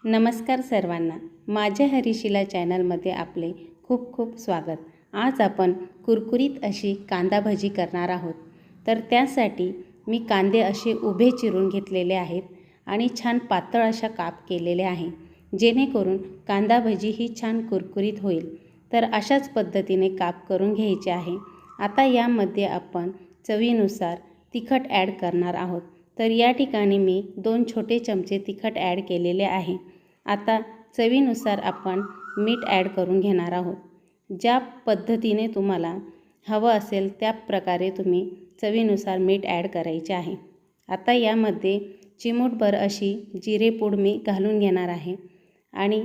नमस्कार सर्वांना, माझ्या हरिशिला चॅनलमध्ये आपले खूप खूप स्वागत। आज आपण कुरकुरीत अशी कांदा भजी करणार आहोत। तर त्यासाठी मी कांदे असे उभे चिरून घेतलेले आहेत आणि छान पातळ अशा काप केलेले आहे, जेणेकरून कांदा भजी ही छान कुरकुरीत होईल। तर अशाच पद्धतीने काप करून घ्यायचे आहे। आता यामध्ये आपण चवीनुसार तिखट ॲड करणार आहोत। तर या ठिकाणी मी 2 छोटे चमचे तिखट ॲड केलेले आहे। आता चवीनुसार आपण मीठ ॲड करून घेणार आहोत। ज्या पद्धतीने तुम्हाला हवं असेल त्या प्रकारे तुम्ही चवीनुसार मीठ ॲड करायचे आहे। आता यामध्ये चिमूटभर अशी जिरेपूड मी घालून घेणार आहे आणि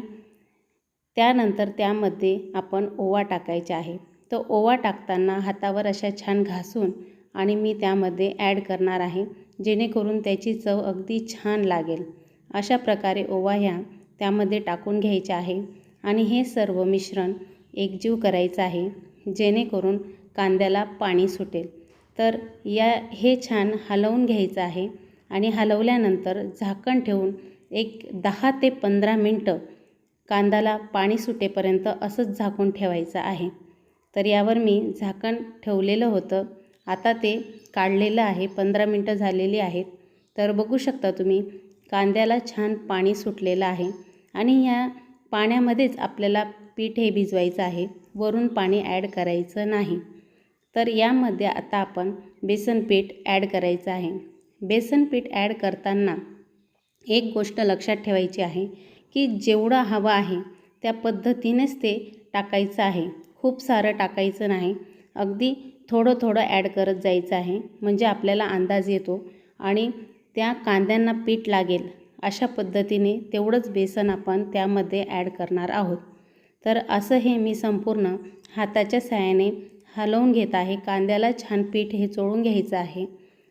त्यानंतर त्यामध्ये आपण ओवा टाकायचा आहे। तो ओवा टाकताना हातावर अशा छान घासून आणि मी त्यामध्ये ॲड करणार आहे, जेणेकरून त्याची चव अगदी छान लागेल। अशा प्रकारे ओवा त्यामध्ये टाकून घ्यायचे आहे आणि हे सर्व मिश्रण एकजीव करायचं आहे, जेणेकरून कांद्याला पाणी सुटेल। तर हे छान हलवून घ्यायचं आहे आणि हलवल्यानंतर झाकण ठेवून एक 10 ते 15 मिनटं कांद्याला पाणी सुटेपर्यंत असंच झाकून ठेवायचं आहे। तर यावर मी झाकण ठेवलेलं होतं, आता ते काढलेलं आहे। 15 मिनटं झालेली आहेत। तर बघू शकता तुम्ही कांद्याला छान पाणी सुटलेलं आहे आणि ह्या पाण्यामध्येच आपल्याला पीठ हे भिजवायचं आहे, वरून पाणी ॲड करायचं नाही। तर यामध्ये आता आपण बेसन पीठ ॲड करायचं आहे। बेसन पीठ ॲड करताना एक गोष्ट लक्षात ठेवायची आहे की जेवढं हवं आहे त्या पद्धतीनेच ते टाकायचं आहे। खूप सारं टाकायचं नाही, अगदी थोडं थोडं ॲड करत जायचं आहे, म्हणजे आपल्याला अंदाज येतो आणि त्या कांद्यांना पीठ लागेल अशा पद्धतीने तेवढंच बेसन आपण त्यामध्ये ॲड करणार आहोत। तर असं हे मी संपूर्ण हाताच्या साहाय्याने हलवून घेत आहे। कांद्याला छान पीठ हे चोळून घ्यायचं आहे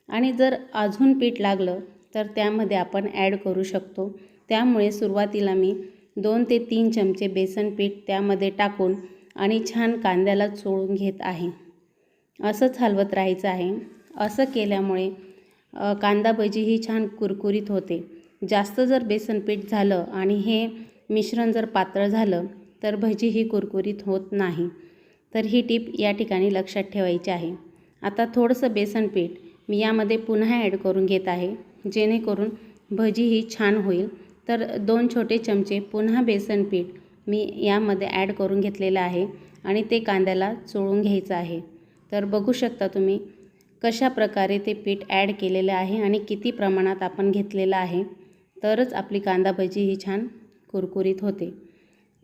आणि जर अजून पीठ लागलं तर त्यामध्ये आपण ॲड करू शकतो। त्यामुळे सुरुवातीला मी 2 ते 3 चमचे बेसन पीठ त्यामध्ये टाकून आणि छान कांद्याला चोळून घेत आहे। असंच हलवत राहायचं आहे। असं केल्यामुळे कांदा भजी ही छान कुरकुरीत होते। जास्त जर बेसन पीठ झालं आणि हे मिश्रण जर पातळ झालं तर भजी ही कुरकुरीत होत नाही। तर ही टीप या ठिकाणी लक्षात ठेवायची आहे। आता थोडंसं बेसन पीठ मी यामध्ये पुन्हा ॲड करून घेत आहे, जेणेकरून भजी ही छान होईल। तर 2 छोटे चमचे पुन्हा बेसन पीठ मी यामध्ये ॲड करून घेतलेलं आहे आणि ते कांद्याला चोळून घ्यायचं आहे। तर बघू शकता तुम्ही कशा प्रकारे ते पीठ ॲड केलेलं आहे आणि किती प्रमाणात आपण घेतलेलं आहे, तरच आपली कांदा भजी ही छान कुरकुरीत होते।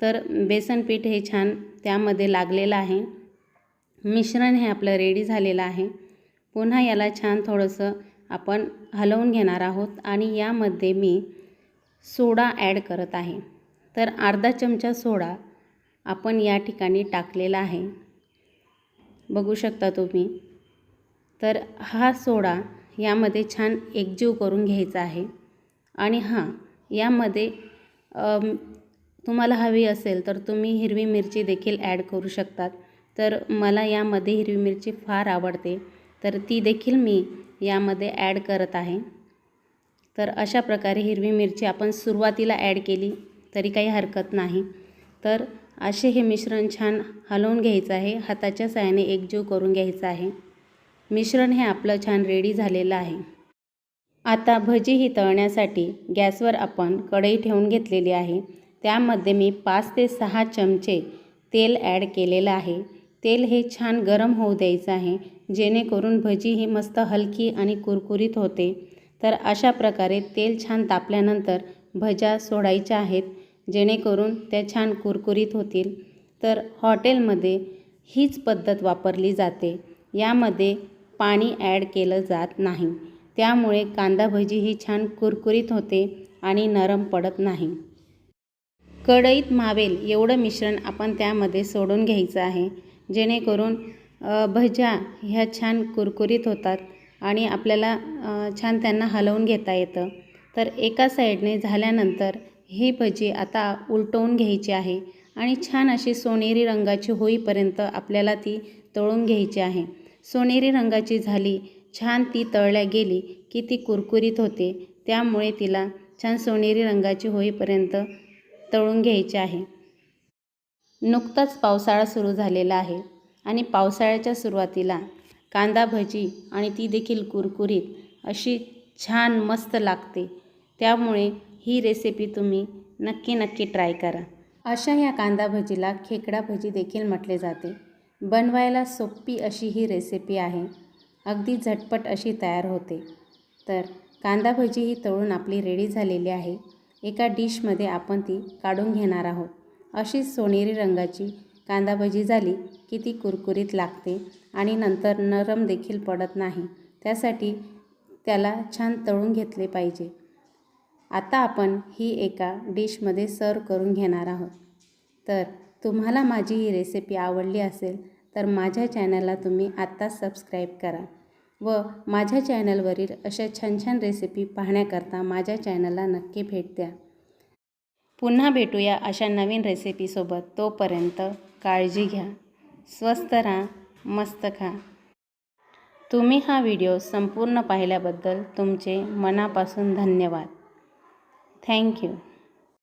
तर बेसन पीठ हे छान त्यामध्ये लागलेलं आहे। मिश्रण हे आपलं रेडी झालेलं आहे। पुन्हा याला छान थोडंसं आपण हलवून घेणार आहोत आणि यामध्ये मी सोडा ॲड करत आहे। तर अर्धा चमचा सोडा आपण या ठिकाणी टाकलेला आहे, बघू शकता तुम्ही। तर हा सोडा यामध्ये छान एकजीव करून घ्यायचा आहे आणि यामध्ये तुम्हाला हवी असेल तर तुम्ही हिरवी मिरची देखील ॲड करू शकतात। तर मला यामध्ये हिरवी मिरची फार आवडते, तर ती देखील मी यामध्ये ॲड करत आहे। तर अशा प्रकारे हिरवी मिरची आपण सुरुवातीला ॲड केली तरी काही हरकत नाही। तर असे हे मिश्रण छान हलवून घ्यायचं आहे, हाताच्या साहाय्याने एकजीव करून घ्यायचं आहे। मिश्रण हे आपलं छान रेडी झालेलं आहे। आता भजी ही तळण्यासाठी गॅसवर आपण कढई ठेवून घेतलेली आहे। त्यामध्ये मी 5 ते 6 चमचे तेल ॲड केलेलं आहे। तेल हे छान गरम होऊ द्यायचं आहे, जेणेकरून भजी ही मस्त हलकी आणि कुरकुरीत होते। तर अशा प्रकारे तेल छान तापल्यानंतर भज्या सोडायच्या आहेत, जेणेकरून त्या छान कुरकुरीत होतील। तर हॉटेलमध्ये हीच पद्धत वापरली जाते, यामध्ये पाणी ॲड केलं जात नाही। त्यामुळे कांदा भजी ही छान कुरकुरीत होते आणि नरम पडत नाही। कढईत मावेल एवढं मिश्रण आपण त्यामध्ये सोडून घ्यायचं आहे, जेणेकरून भज्या ह्या छान कुरकुरीत होतात आणि आपल्याला छान त्यांना हलवून घेता येतं। तर एका साईडने झाल्यानंतर ही भजी आता उलटवून घ्यायची आहे आणि छान अशी सोनेरी रंगाची होईपर्यंत आपल्याला ती तळून घ्यायची आहे। सोनेरी रंगाची झाली, छान ती तळल्या गेली की ती कुरकुरीत होते, त्यामुळे तिला छान सोनेरी रंगाची होईपर्यंत तळून घ्यायचे आहे. नुकताच पावसाळा सुरू झालेला आहे आणि पावसाळ्याच्या सुरुवातीला कांदा भजी आणि ती देखील कुरकुरीत अशी छान मस्त लागते. त्यामुळे ही रेसिपी तुम्ही नक्की ट्राय करा. अशा ह्या कांदा भजीला खेकडा भजी देखील म्हटले जाते. बनवायला सोपी अशी ही रेसिपी आहे. अगदी झटपट अशी तयार होते. तर कांदा भजी ही तळून आपली रेडी झालेली आहे. एका डिशमध्ये आपण ती काढून घेणार आहोत. अशी सोनेरी रंगाची कांदा भजी झाली की ती कुरकुरीत लागते आणि नंतर नरम देखील पडत नाही. त्यासाठी त्याला छान तळून घेतले पाहिजे. आता आपण ही एका डिशमध्ये सर्व करून घेणार आहोत. तर तुम्हाला माझी ही रेसिपी आवडली असेल तर माझ्या चॅनलला तुम्ही आत्ताच सबस्क्राईब करा व माझ्या चॅनलवरील अशा छान रेसिपी पाहण्याकरता माझ्या चॅनलला नक्की भेट द्या. पुन्हा भेटूया अशा नवीन रेसिपीसोबत. तोपर्यंत काळजी घ्या, स्वस्त राहा, मस्त खा. तुम्ही हा व्हिडिओ संपूर्ण पाहिल्याबद्दल तुमचे मनापासून धन्यवाद. थँक्यू.